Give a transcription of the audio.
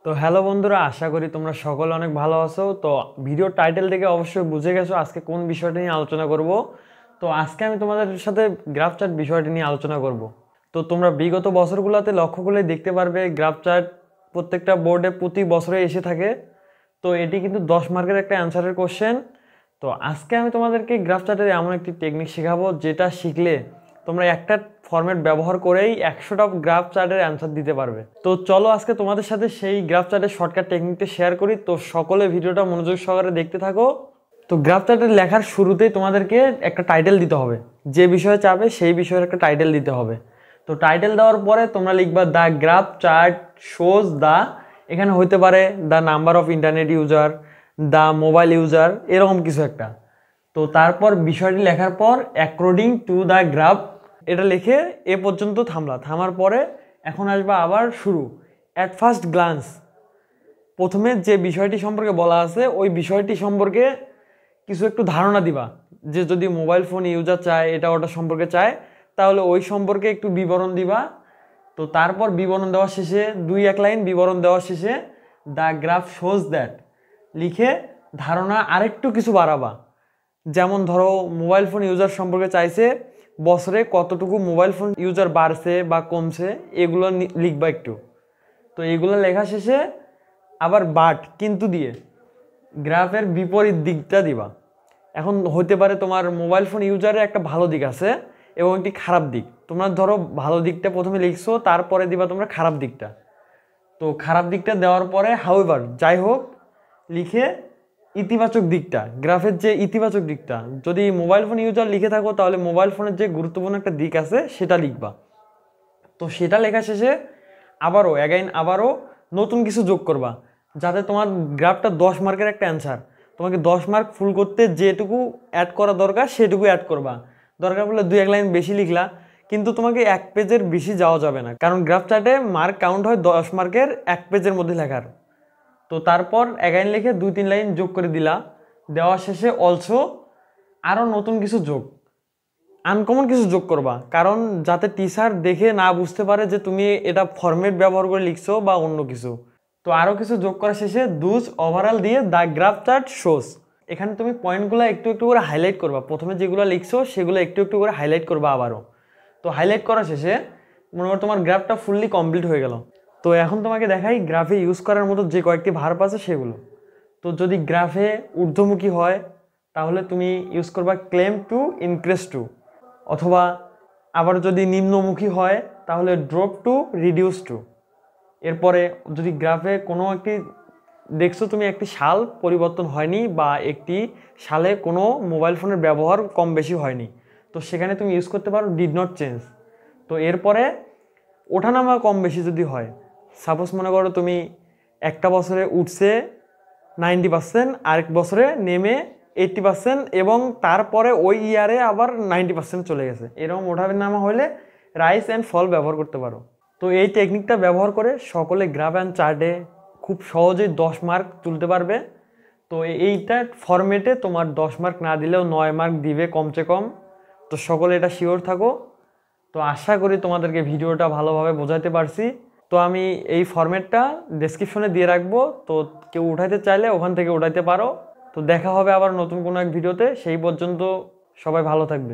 তো হ্যালো বন্ধুরা, আশা করি তোমরা সকলে অনেক ভালো আছো। তো ভিডিও টাইটেল থেকে অবশ্যই বুঝে গেছো আজকে কোন বিষয়টা নিয়ে আলোচনা করব। তো আজকে আমি তোমাদের সাথে গ্রাফ চার্ট বিষয়টি নিয়ে আলোচনা করব। তো তোমরা বিগত বছরগুলোতে লক্ষ্য করলে দেখতে পারবে গ্রাফ চার্ট প্রত্যেকটা বোর্ডে প্রতি বছরে এসে থাকে। তো এটি কিন্তু 10 মার্কের একটা অ্যান্সারের কোশ্চেন। তো আজকে আমি তোমাদেরকে গ্রাফ চার্টের এমন একটি টেকনিক শেখাবো যেটা শিখলে তোমরা একটা ফরম্যাট ব্যবহার করেই 100টা গ্রাফ চার্টের অ্যান্সার দিতে পারবে। তো চলো আজকে তোমাদের সাথে সেই গ্রাফ চার্টের শর্টকাট টেকনিকটা শেয়ার করি। তো সকলে ভিডিওটা মনোযোগ সহকারে দেখতে থাকো। তো গ্রাফ চার্টের লেখার শুরুতেই তোমাদেরকে একটা টাইটেল দিতে হবে, যে বিষয়ে চাবে সেই বিষয়ের একটা টাইটেল দিতে হবে। তো টাইটেল দেওয়ার পরে তোমরা লিখবা the graph chart shows the, এখানে হইতে পারে the number of internet user, the mobile user, এরকম কিছু একটা। তো তারপর বিষয়টি লেখার পর অ্যাকর্ডিং টু দ্য গ্রাফ এটা লিখে এ পর্যন্ত থামার পরে এখন আসবা আবার শুরু অ্যাট ফার্স্ট গ্লান্স। প্রথমে যে বিষয়টি সম্পর্কে বলা আছে ওই বিষয়টি সম্পর্কে কিছু একটু ধারণা দিবা, যে যদি মোবাইল ফোন ইউজার চায়, এটা ওটা সম্পর্কে চায়, তাহলে ওই সম্পর্কে একটু বিবরণ দিবা। তো তারপর বিবরণ দেওয়ার শেষে 2-1 লাইন বিবরণ দেওয়ার শেষে দ্য গ্রাফ শোজ দ্যাট লিখে ধারণা আরেকটু কিছু বাড়াবা। যেমন ধরো মোবাইল ফোন ইউজার সম্পর্কে চাইছে, বছরে কতটুকু মোবাইল ফোন ইউজার বাড়ছে বা কমছে, এগুলো লিখবা একটু। তো এগুলো লেখা শেষে আবার বাট কিন্তু দিয়ে গ্রাফের বিপরীত দিকটা দিবা। এখন হতে পারে তোমার মোবাইল ফোন ইউজারের একটা ভালো দিক আছে এবং একটি খারাপ দিক। তোমরা ধরো ভালো দিকটা প্রথমে লিখছো, তারপরে দিবা তোমরা খারাপ দিকটা। তো খারাপ দিকটা দেওয়ার পরে হাউএভার, যাই হোক, লিখে ইতিবাচক দিকটা, গ্রাফের যে ইতিবাচক দিকটা, যদি মোবাইল ফোন ইউজার লিখে থাকো তাহলে মোবাইল ফোনের যে গুরুত্বপূর্ণ একটা দিক আছে সেটা লিখবা। তো সেটা লেখা শেষে আবারও নতুন কিছু যোগ করবা, যাতে তোমার গ্রাফটা 10 মার্কের একটা অ্যান্সার। তোমাকে 10 মার্ক ফুল করতে যেটুকু অ্যাড করা দরকার সেটুকু অ্যাড করবা। দরকার পড়লে 2-1 লাইন বেশি লিখলা, কিন্তু তোমাকে 1 পেজের বেশি যাওয়া যাবে না, কারণ গ্রাফ চার্টে মার্ক কাউন্ট হয় 10 মার্কের 1 পেজের মধ্যে লেখার। তো তারপর 1 লাইন লিখে 2-3 লাইন যোগ করে দিলা। দেওয়া শেষে অলসো আরও নতুন কিছু যোগ, আনকমন কিছু যোগ করবা, কারণ যাতে টিচার দেখে না বুঝতে পারে যে তুমি এটা ফরম্যাট ব্যবহার করে লিখছো বা অন্য কিছু। তো আরও কিছু যোগ করা শেষে দুজ ওভারঅল দিয়ে দ্য গ্রাফ চার্ট শোস। এখানে তুমি পয়েন্টগুলো একটু একটু করে হাইলাইট করবা, প্রথমে যেগুলো লিখছো সেগুলো একটু একটু করে হাইলাইট করবা আবারও। তো হাইলাইট করা শেষে মনে করো তোমার গ্রাফটা ফুললি কমপ্লিট হয়ে গেল। তো এখন তোমাকে দেখাই গ্রাফে ইউজ করার মতো যে কয়েকটি ভার্ব আছে সেগুলো। তো যদি গ্রাফে ঊর্ধ্বমুখী হয় তাহলে তুমি ইউজ করবা ক্লেম টু, ইনক্রিজ টু, অথবা আবার যদি নিম্নমুখী হয় তাহলে ড্রপ টু, রিডিউস টু। এরপরে যদি গ্রাফে কোনো একটি দেখছো তুমি একটি সাল পরিবর্তন হয়নি বা একটি সালে কোনো মোবাইল ফোনের ব্যবহার কম বেশি হয়নি, তো সেখানে তুমি ইউজ করতে পারো ডিড নট চেঞ্জ। তো এরপরে ওঠানামা কম বেশি যদি হয়, সাপোজ মনে করো তুমি একটা বছরে উঠছে 90%, আরেক বছরে নেমে 80%, এবং তারপরে ওই ইয়ারে আবার 90% চলে গেছে, এরকম ওঠানামা হলে রাইস অ্যান্ড ফল ব্যবহার করতে পারো। তো এই টেকনিকটা ব্যবহার করে সকলে গ্রাফ অ্যান্ড চার্টে খুব সহজেই 10 মার্ক তুলতে পারবে। তো এইটা ফরম্যাটে তোমার 10 মার্ক না দিলেও 9 মার্ক দিবে কমসে কম। তো সকলে এটা শিওর থাকো। তো আশা করি তোমাদেরকে ভিডিওটা ভালোভাবে বোঝাতে পারছি। তো আমি এই ফরম্যাটটা ডেসক্রিপশনে দিয়ে রাখবো, তো কেউ উঠাইতে চাইলে ওখান থেকে উঠাইতে পারো। তো দেখা হবে আবার নতুন কোনো এক ভিডিওতে, সেই পর্যন্ত সবাই ভালো থাকবে।